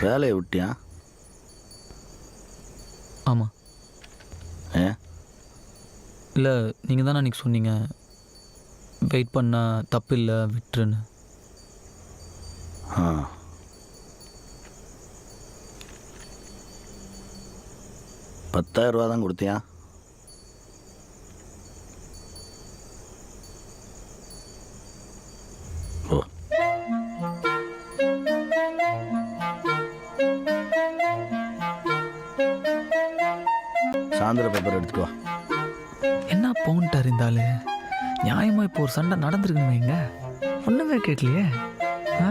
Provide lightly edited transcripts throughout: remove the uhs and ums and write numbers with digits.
வேலையை விட்டியா? ஆமாம். ஏன்? இல்லை, நீங்கள் தானே அன்றைக்கி சொன்னீங்க வெயிட் பண்ணால் தப்பு இல்லை விட்டுருன்னு. ஆ, 10,000 ரூபா தான் கொடுத்தியா? ஓ, சாயந்தர பேப்பர் எடுத்துட்டு வா. என்ன பவுன்ட்டார் இருந்தாலு? நியாயமாக இப்போ ஒரு சண்டை நடந்துருக்குன்னு வைங்க, ஒன்றுமே கேட்கலையே. ஆ,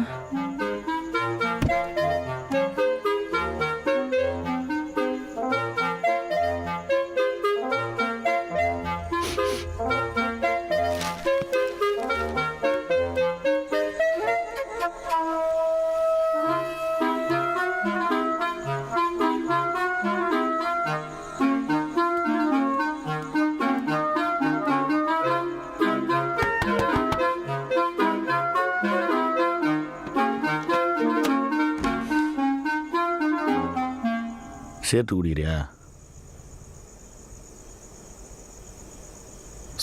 சேர்த்து குடிக்கிறியா?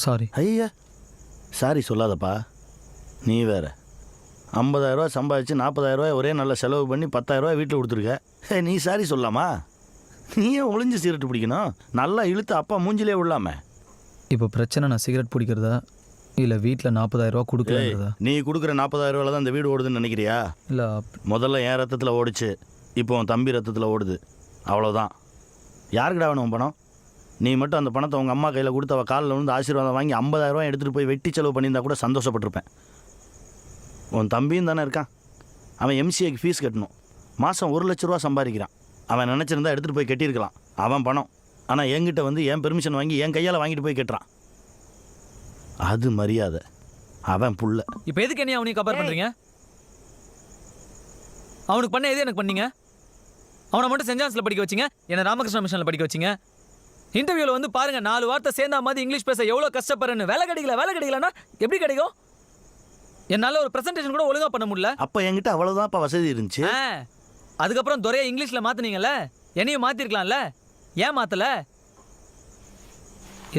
சாரி. ஐயா, சாரி சொல்லாதப்பா. நீ வேற 50,000 ரூபா சம்பாதிச்சு 40,000 ரூபாய் ஒரே நல்ல செலவு பண்ணி 10,000 ரூபாய் வீட்டில் கொடுத்துருக்க. நீ சாரி சொல்லாமா? நீயே ஒளிஞ்சு சிகரெட்டு பிடிக்கணும். நல்லா இழுத்து அப்பா மூஞ்சிலே விடலாம. இப்போ பிரச்சனை நான் சிகரெட் பிடிக்கிறதா இல்லை வீட்டில் 40,000 ரூபா கொடுக்கறதா? நீ கொடுக்குற 40,000 ரூபாயில் தான் இந்த வீடு ஓடுதுன்னு நினைக்கிறியா? இல்லை, முதல்ல என் ரத்தத்தில் ஓடிச்சு, இப்போ உன் தம்பி ரத்தத்தில் ஓடுது. அவ்வளோதான். யாருக்கிட்ட வேணும் பணம்? நீ மட்டும் அந்த பணத்தை உங்கள் அம்மா கையில் கொடுத்து அவள் காலில் வந்து ஆசீர்வாதம் வாங்கி 50,000 ரூபாய் எடுத்துகிட்டு போய் வெட்டி செலவு பண்ணியிருந்தா கூட சந்தோஷப்பட்டிருப்பேன். உன் தம்பியும் தானே இருக்கான். அவன் எம்சிஏக்கு ஃபீஸ் கட்டணும். மாதம் 1,00,000 ரூபா சம்பாதிக்கிறான். அவன் நினச்சிருந்தா எடுத்துகிட்டு போய் கட்டியிருக்கலாம். அவன் பணம். ஆனால் என்கிட்ட வந்து என் பெர்மிஷன் வாங்கி என் கையால் வாங்கிட்டு போய் கட்டுறான். அது மரியாதை. அவன் புள்ள. இப்போ எதுக்கு என்ன அவனையும் கம்பேர் பண்ணுறீங்க? அவனுக்கு பண்ண எது எனக்கு பண்ணீங்க? அவனை மட்டும் சென்ட் ஜான்ஸில் படிக்க வச்சிங்க, என்னை ராமகிருஷ்ண மிஷனில் படிக்க வச்சிங்க. இன்டர்வியூவில் வந்து பாருங்க, 4 வார்த்தை சேர்ந்தா மாதிரி இங்கிலீஷ் பேச எவ்வளோ கஷ்டப்படுறேன்னு. வேலை கிடைக்கலன்னா எப்படி கிடைக்கும்? என்னால் ஒரு ப்ரெசன்டேஷன் கூட ஒழுங்காக பண்ண முடியல. அப்போ என்கிட்ட அவ்வளோதான் இப்போ வசதி இருந்துச்சு. அதுக்கப்புறம் துறையை இங்கிலீஷில் மாற்றினீங்கல்ல, என்னையும் மாற்றிருக்கலாம்ல. ஏன் மாற்றலை?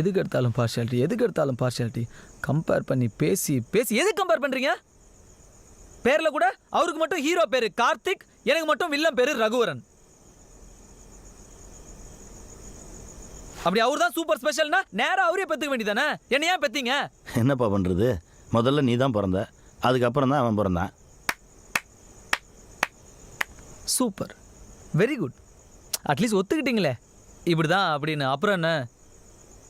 எதுக்கு எடுத்தாலும் பார்ஷியாலிட்டி கம்பேர் பண்ணி பேசி எதுக்கு கம்பேர் பண்ணுறீங்க? பேரில் கூட அவருக்கு மட்டும் ஹீரோ பேர் கார்த்திக், எனக்கு மட்டும் வில்லன் பேர் ரகுவரன். அப்படி அவர் தான் சூப்பர் ஸ்பெஷல்னா நேராக அவரே பெற்றுக்க வேண்டியதானே? என்ன ஏன் பெற்றீங்க? என்னப்பா பண்ணுறது? முதல்ல நீ தான் பிறந்த, அதுக்கப்புறம் தான் அவன் பிறந்தான். Super, very good. அட்லீஸ்ட் ஒத்துக்கிட்டீங்களே இப்படி தான் அப்படின்னு. அப்புறம் என்ன,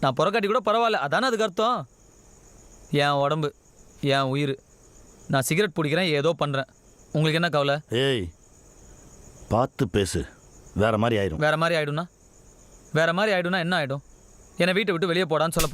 நான் புறக்காட்டி கூட பரவாயில்ல, அதானே அதுக்கு அர்த்தம். என் உடம்பு, என் உயிர். நான் சிகரெட் பிடிக்கிறேன், ஏதோ பண்ணுறேன். உங்களுக்கு என்ன கவலை? ஏய், பார்த்து பேசு. வேற மாதிரி ஆயிடும். வேற மாதிரி ஆயிடும்னா என்ன ஆகிடும்? என்னை வீட்டை விட்டு வெளியே போடான்னு சொல்ல